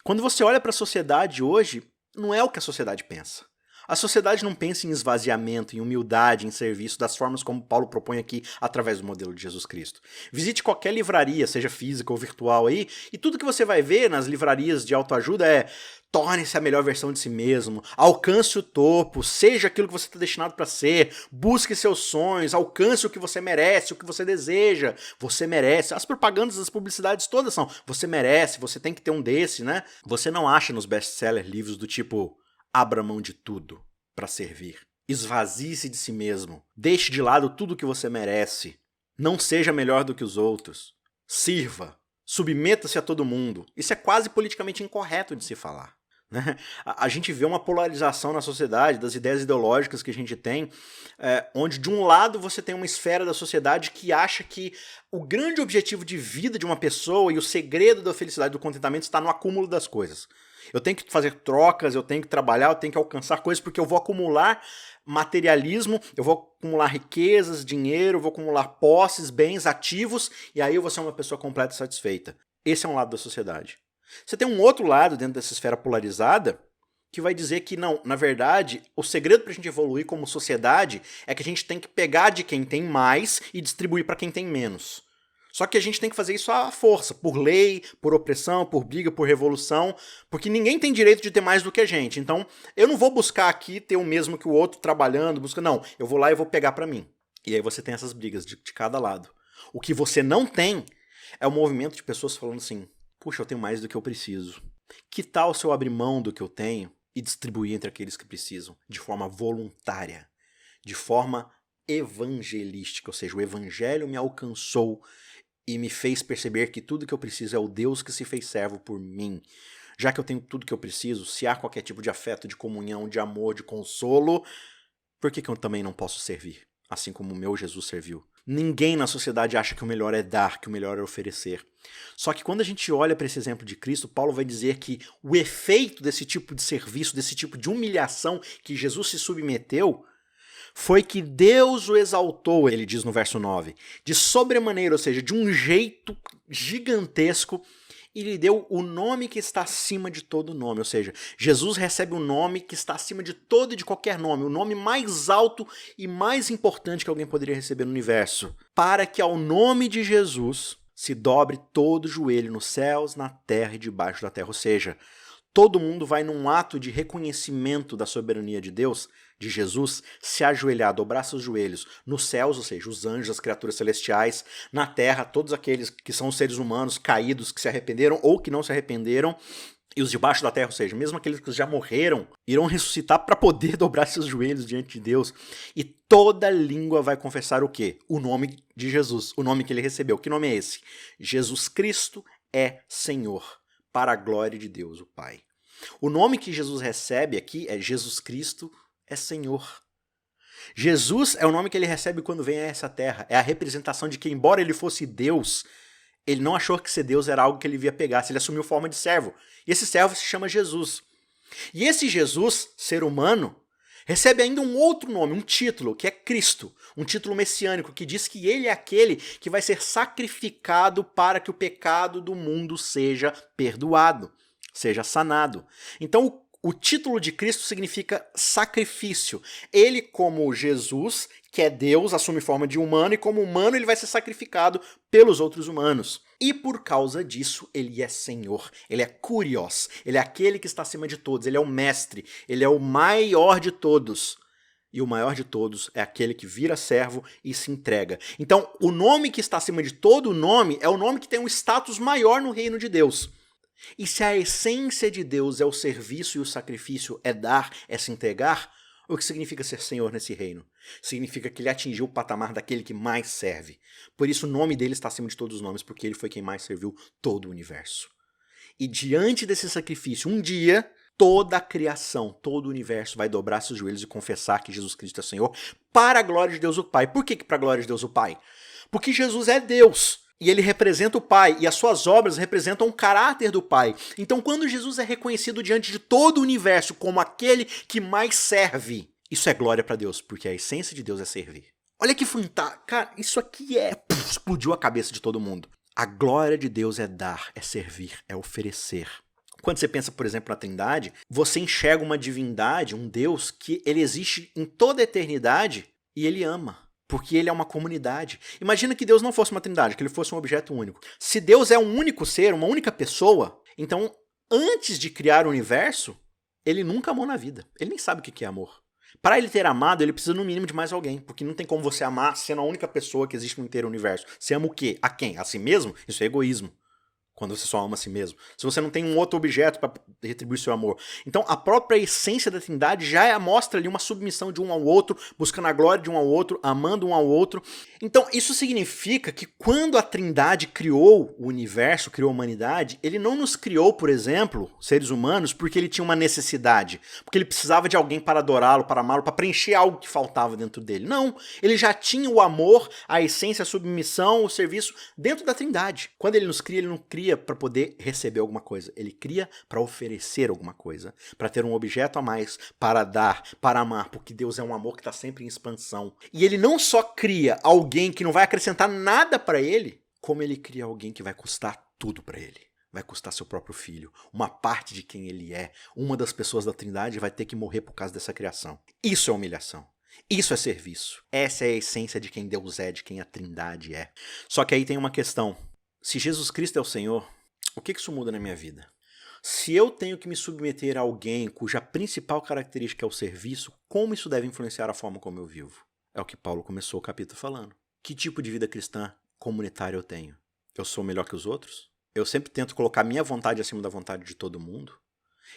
Quando você olha para a sociedade hoje, não é o que a sociedade pensa. A sociedade não pensa em esvaziamento, em humildade, em serviço, das formas como Paulo propõe aqui através do modelo de Jesus Cristo. Visite qualquer livraria, seja física ou virtual aí, e tudo que você vai ver nas livrarias de autoajuda é torne-se a melhor versão de si mesmo, alcance o topo, seja aquilo que você está destinado para ser, busque seus sonhos, alcance o que você merece, o que você deseja, você merece. As propagandas, as publicidades todas são, você merece, você tem que ter um desse, né? Você não acha nos best-sellers livros do tipo abra mão de tudo para servir. Esvazie-se de si mesmo. Deixe de lado tudo o que você merece. Não seja melhor do que os outros. Sirva. Submeta-se a todo mundo. Isso é quase politicamente incorreto de se falar. Né? A gente vê uma polarização na sociedade, das ideias ideológicas que a gente tem, onde de um lado você tem uma esfera da sociedade que acha que o grande objetivo de vida de uma pessoa e o segredo da felicidade, do contentamento está no acúmulo das coisas. Eu tenho que fazer trocas, eu tenho que trabalhar, eu tenho que alcançar coisas porque eu vou acumular materialismo, eu vou acumular riquezas, dinheiro, eu vou acumular posses, bens, ativos, e aí eu vou ser uma pessoa completa e satisfeita. Esse é um lado da sociedade. Você tem um outro lado dentro dessa esfera polarizada que vai dizer que não, na verdade, o segredo para a gente evoluir como sociedade é que a gente tem que pegar de quem tem mais e distribuir para quem tem menos. Só que a gente tem que fazer isso à força, por lei, por opressão, por briga, por revolução, porque ninguém tem direito de ter mais do que a gente. Então, eu não vou buscar aqui ter o mesmo que o outro trabalhando, não, eu vou lá e vou pegar para mim. E aí você tem essas brigas de cada lado. O que você não tem é o movimento de pessoas falando assim, puxa, eu tenho mais do que eu preciso. Que tal se eu abrir mão do que eu tenho e distribuir entre aqueles que precisam, de forma voluntária, de forma evangelística, ou seja, o evangelho me alcançou e me fez perceber que tudo que eu preciso é o Deus que se fez servo por mim. Já que eu tenho tudo que eu preciso, se há qualquer tipo de afeto, de comunhão, de amor, de consolo, por que eu também não posso servir? Assim como o meu Jesus serviu. Ninguém na sociedade acha que o melhor é dar, que o melhor é oferecer. Só que quando a gente olha para esse exemplo de Cristo, Paulo vai dizer que o efeito desse tipo de serviço, desse tipo de humilhação que Jesus se submeteu, foi que Deus o exaltou, ele diz no verso 9, de sobremaneira, ou seja, de um jeito gigantesco, e lhe deu o nome que está acima de todo nome. Ou seja, Jesus recebe o nome que está acima de todo e de qualquer nome, o nome mais alto e mais importante que alguém poderia receber no universo, para que ao nome de Jesus se dobre todo joelho nos céus, na terra e debaixo da terra. Ou seja, todo mundo vai num ato de reconhecimento da soberania de Deus, de Jesus, se ajoelhar, dobrar seus joelhos nos céus, ou seja, os anjos, as criaturas celestiais, na terra, todos aqueles que são os seres humanos caídos, que se arrependeram ou que não se arrependeram, e os debaixo da terra, ou seja, mesmo aqueles que já morreram, irão ressuscitar para poder dobrar seus joelhos diante de Deus. E toda língua vai confessar o quê? O nome de Jesus, o nome que ele recebeu. Que nome é esse? Jesus Cristo é Senhor, para a glória de Deus, o Pai. O nome que Jesus recebe aqui é Jesus Cristo é Senhor. Jesus é o nome que ele recebe quando vem a essa terra. É a representação de que, embora ele fosse Deus, ele não achou que ser Deus era algo que ele via pegar. Ele assumiu forma de servo. E esse servo se chama Jesus. E esse Jesus, ser humano, recebe ainda um outro nome, um título, que é Cristo. Um título messiânico, que diz que ele é aquele que vai ser sacrificado para que o pecado do mundo seja perdoado, seja sanado. Então, o título de Cristo significa sacrifício. Ele, como Jesus, que é Deus, assume forma de humano, e como humano ele vai ser sacrificado pelos outros humanos. E por causa disso, ele é Senhor, ele é Kurios, ele é aquele que está acima de todos, ele é o mestre, ele é o maior de todos. E o maior de todos é aquele que vira servo e se entrega. Então, o nome que está acima de todo nome é o nome que tem um status maior no reino de Deus. E se a essência de Deus é o serviço e o sacrifício, é dar, é se entregar, o que significa ser Senhor nesse reino? Significa que ele atingiu o patamar daquele que mais serve. Por isso o nome dele está acima de todos os nomes, porque ele foi quem mais serviu todo o universo. E diante desse sacrifício, um dia, toda a criação, todo o universo vai dobrar seus joelhos e confessar que Jesus Cristo é Senhor para a glória de Deus o Pai. Por que para a glória de Deus o Pai? Porque Jesus é Deus. E ele representa o Pai, e as suas obras representam o caráter do Pai. Então, quando Jesus é reconhecido diante de todo o universo como aquele que mais serve, isso é glória para Deus, porque a essência de Deus é servir. Olha que fantástico. Cara, isso aqui explodiu a cabeça de todo mundo. A glória de Deus é dar, é servir, é oferecer. Quando você pensa, por exemplo, na Trindade, você enxerga uma divindade, um Deus, que ele existe em toda a eternidade e ele ama. Porque ele é uma comunidade. Imagina que Deus não fosse uma trindade, que ele fosse um objeto único. Se Deus é um único ser, uma única pessoa, então antes de criar o universo, ele nunca amou na vida. Ele nem sabe o que é amor. Para ele ter amado, ele precisa no mínimo de mais alguém. Porque não tem como você amar sendo a única pessoa que existe no inteiro universo. Você ama o quê? A quem? A si mesmo? Isso é egoísmo. Quando você só ama a si mesmo. Se você não tem um outro objeto para retribuir seu amor. Então a própria essência da Trindade já mostra ali uma submissão de um ao outro, buscando a glória de um ao outro, amando um ao outro. Então isso significa que quando a Trindade criou o universo, criou a humanidade, ele não nos criou, por exemplo, seres humanos, porque ele tinha uma necessidade. Porque ele precisava de alguém para adorá-lo, para amá-lo, para preencher algo que faltava dentro dele. Não, ele já tinha o amor, a essência, a submissão, o serviço dentro da Trindade. Quando ele nos cria, ele não cria para poder receber alguma coisa. Ele cria para oferecer alguma coisa, para ter um objeto a mais, para dar, para amar, porque Deus é um amor que está sempre em expansão. E ele não só cria alguém que não vai acrescentar nada para ele, como ele cria alguém que vai custar tudo para ele. Vai custar seu próprio filho, uma parte de quem ele é. Uma das pessoas da Trindade vai ter que morrer por causa dessa criação. Isso é humilhação. Isso é serviço. Essa é a essência de quem Deus é, de quem a Trindade é. Só que aí tem uma questão. Se Jesus Cristo é o Senhor, o que isso muda na minha vida? Se eu tenho que me submeter a alguém cuja principal característica é o serviço, como isso deve influenciar a forma como eu vivo? É o que Paulo começou o capítulo falando. Que tipo de vida cristã comunitária eu tenho? Eu sou melhor que os outros? Eu sempre tento colocar minha vontade acima da vontade de todo mundo?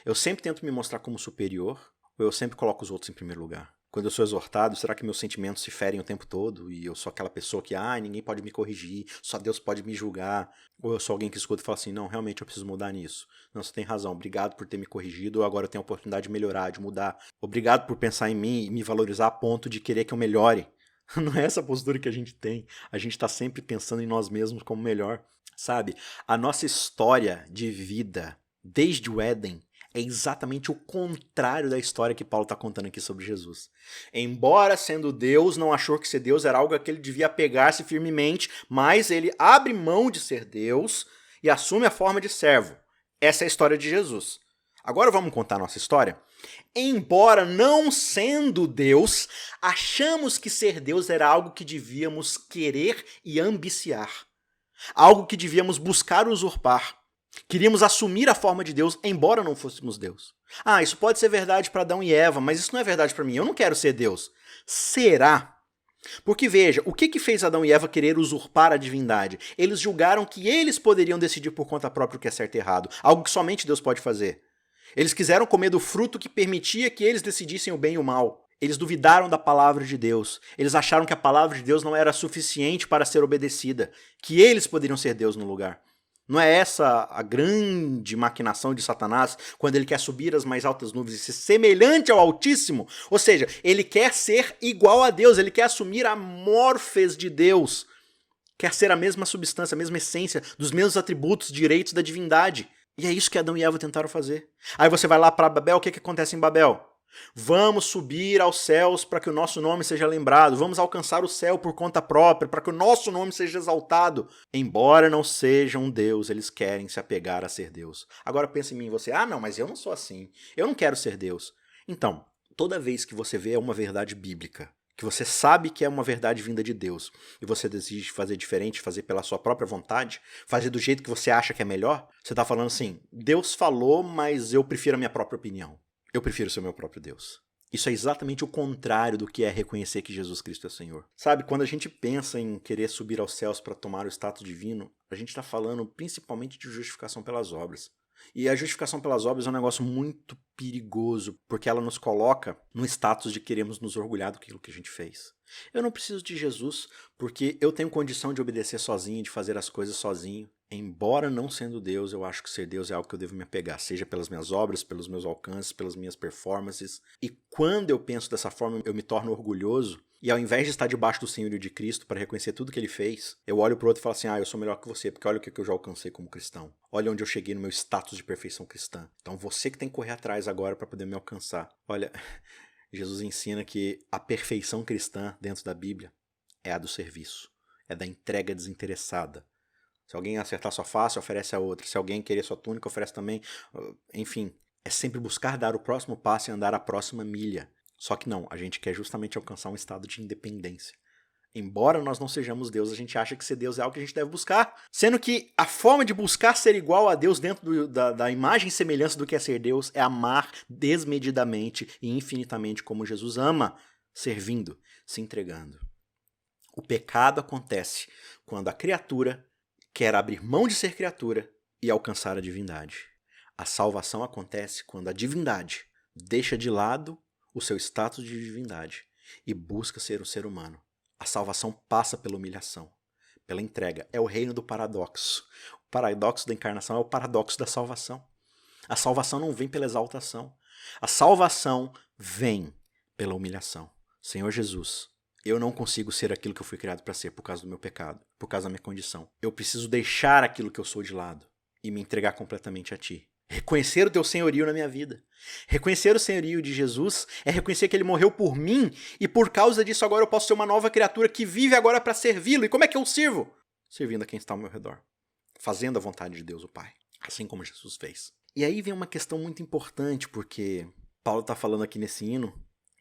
Eu sempre tento me mostrar como superior? Ou eu sempre coloco os outros em primeiro lugar? Quando eu sou exortado, será que meus sentimentos se ferem o tempo todo? E eu sou aquela pessoa que, ninguém pode me corrigir, só Deus pode me julgar? Ou eu sou alguém que escuta e fala assim, não, realmente eu preciso mudar nisso. Não, você tem razão, obrigado por ter me corrigido, agora eu tenho a oportunidade de melhorar, de mudar. Obrigado por pensar em mim e me valorizar a ponto de querer que eu melhore. Não é essa postura que a gente tem. A gente está sempre pensando em nós mesmos como melhor, sabe? A nossa história de vida, desde o Éden, é exatamente o contrário da história que Paulo está contando aqui sobre Jesus. Embora sendo Deus, não achou que ser Deus era algo a que ele devia apegar-se firmemente, mas ele abre mão de ser Deus e assume a forma de servo. Essa é a história de Jesus. Agora vamos contar a nossa história? Embora não sendo Deus, achamos que ser Deus era algo que devíamos querer e ambiciar. algo que devíamos buscar usurpar. Queríamos assumir a forma de Deus, embora não fôssemos Deus. Ah, isso pode ser verdade para Adão e Eva, mas isso não é verdade para mim. Eu não quero ser Deus. Será? Porque veja, o que fez Adão e Eva querer usurpar a divindade? Eles julgaram que eles poderiam decidir por conta própria o que é certo e errado, algo que somente Deus pode fazer. Eles quiseram comer do fruto que permitia que eles decidissem o bem e o mal. Eles duvidaram da palavra de Deus. Eles acharam que a palavra de Deus não era suficiente para ser obedecida, que eles poderiam ser Deus no lugar. Não é essa a grande maquinação de Satanás quando ele quer subir as mais altas nuvens e ser semelhante ao Altíssimo? Ou seja, ele quer ser igual a Deus, ele quer assumir a morfes de Deus. Quer ser a mesma substância, a mesma essência, dos mesmos atributos, direitos da divindade. E é isso que Adão e Eva tentaram fazer. Aí você vai lá para Babel, o que acontece em Babel? Vamos subir aos céus para que o nosso nome seja lembrado. Vamos alcançar o céu por conta própria, para que o nosso nome seja exaltado. Embora não sejam um Deus, eles querem se apegar a ser Deus. Agora pensa em mim e você, não, mas eu não sou assim. Eu não quero ser Deus. Então, toda vez que você vê uma verdade bíblica, que você sabe que é uma verdade vinda de Deus, e você decide fazer diferente, fazer pela sua própria vontade, fazer do jeito que você acha que é melhor, você está falando assim, Deus falou, mas eu prefiro a minha própria opinião. Eu prefiro ser o meu próprio Deus. Isso é exatamente o contrário do que é reconhecer que Jesus Cristo é Senhor. Sabe, quando a gente pensa em querer subir aos céus para tomar o status divino, a gente está falando principalmente de justificação pelas obras. E a justificação pelas obras é um negócio muito perigoso, porque ela nos coloca no status de queremos nos orgulhar daquilo que a gente fez. Eu não preciso de Jesus, porque eu tenho condição de obedecer sozinho, de fazer as coisas sozinho. Embora não sendo Deus, eu acho que ser Deus é algo que eu devo me apegar, seja pelas minhas obras, pelos meus alcances, pelas minhas performances. E quando eu penso dessa forma, eu me torno orgulhoso. E ao invés de estar debaixo do senhorio de Cristo para reconhecer tudo que ele fez, eu olho para o outro e falo assim, eu sou melhor que você, porque olha o que eu já alcancei como cristão. Olha onde eu cheguei no meu status de perfeição cristã. Então você que tem que correr atrás agora para poder me alcançar. Olha, Jesus ensina que a perfeição cristã dentro da Bíblia é a do serviço, é da entrega desinteressada. Se alguém acertar sua face, oferece a outra. Se alguém querer sua túnica, oferece também. Enfim, é sempre buscar dar o próximo passo e andar a próxima milha. Só que não, a gente quer justamente alcançar um estado de independência. Embora nós não sejamos Deus, a gente acha que ser Deus é algo que a gente deve buscar. Sendo que a forma de buscar ser igual a Deus dentro da imagem e semelhança do que é ser Deus é amar desmedidamente e infinitamente como Jesus ama, servindo, se entregando. O pecado acontece quando a criatura quer abrir mão de ser criatura e alcançar a divindade. A salvação acontece quando a divindade deixa de lado o seu status de divindade e busca ser um ser humano. A salvação passa pela humilhação, pela entrega. É o reino do paradoxo. O paradoxo da encarnação é o paradoxo da salvação. A salvação não vem pela exaltação. A salvação vem pela humilhação. Senhor Jesus, eu não consigo ser aquilo que eu fui criado para ser por causa do meu pecado, por causa da minha condição. Eu preciso deixar aquilo que eu sou de lado e me entregar completamente a Ti. Reconhecer o Teu senhorio na minha vida. Reconhecer o senhorio de Jesus é reconhecer que Ele morreu por mim e por causa disso agora eu posso ser uma nova criatura que vive agora para servi-lo. E como é que eu sirvo? Servindo a quem está ao meu redor. Fazendo a vontade de Deus, o Pai. Assim como Jesus fez. E aí vem uma questão muito importante, porque Paulo está falando aqui nesse hino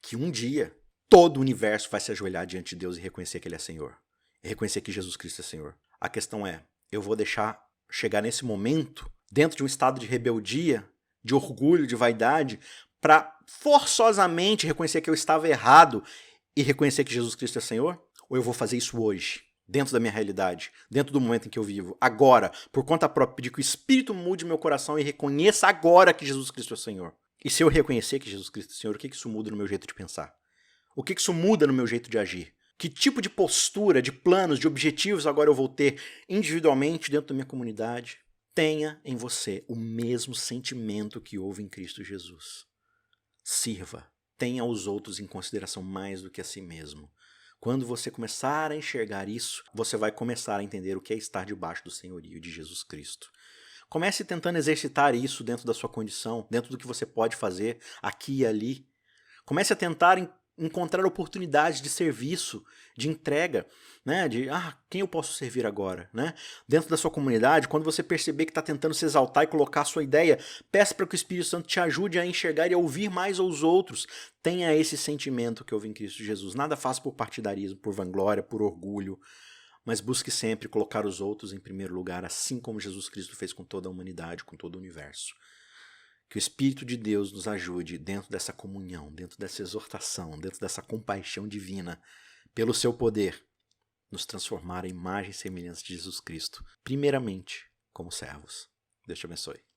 que um dia todo o universo vai se ajoelhar diante de Deus e reconhecer que Ele é Senhor. E reconhecer que Jesus Cristo é Senhor. A questão é, eu vou deixar chegar nesse momento, dentro de um estado de rebeldia, de orgulho, de vaidade, para forçosamente reconhecer que eu estava errado e reconhecer que Jesus Cristo é Senhor? Ou eu vou fazer isso hoje, dentro da minha realidade, dentro do momento em que eu vivo, agora, por conta própria, pedir que o Espírito mude meu coração e reconheça agora que Jesus Cristo é Senhor? E se eu reconhecer que Jesus Cristo é Senhor, o que isso muda no meu jeito de pensar? O que isso muda no meu jeito de agir? Que tipo de postura, de planos, de objetivos agora eu vou ter individualmente dentro da minha comunidade? Tenha em você o mesmo sentimento que houve em Cristo Jesus. Sirva. Tenha os outros em consideração mais do que a si mesmo. Quando você começar a enxergar isso, você vai começar a entender o que é estar debaixo do senhorio de Jesus Cristo. Comece tentando exercitar isso dentro da sua condição, dentro do que você pode fazer aqui e ali. Comece a tentar encontrar oportunidades de serviço, de entrega, né? De quem eu posso servir agora, né? Dentro da sua comunidade, quando você perceber que está tentando se exaltar e colocar a sua ideia, peça para que o Espírito Santo te ajude a enxergar e a ouvir mais aos outros. Tenha esse sentimento que houve em Cristo Jesus. Nada faça por partidarismo, por vanglória, por orgulho, mas busque sempre colocar os outros em primeiro lugar, assim como Jesus Cristo fez com toda a humanidade, com todo o universo. Que o Espírito de Deus nos ajude dentro dessa comunhão, dentro dessa exortação, dentro dessa compaixão divina, pelo seu poder, nos transformar em imagem e semelhança de Jesus Cristo, primeiramente como servos. Deus te abençoe.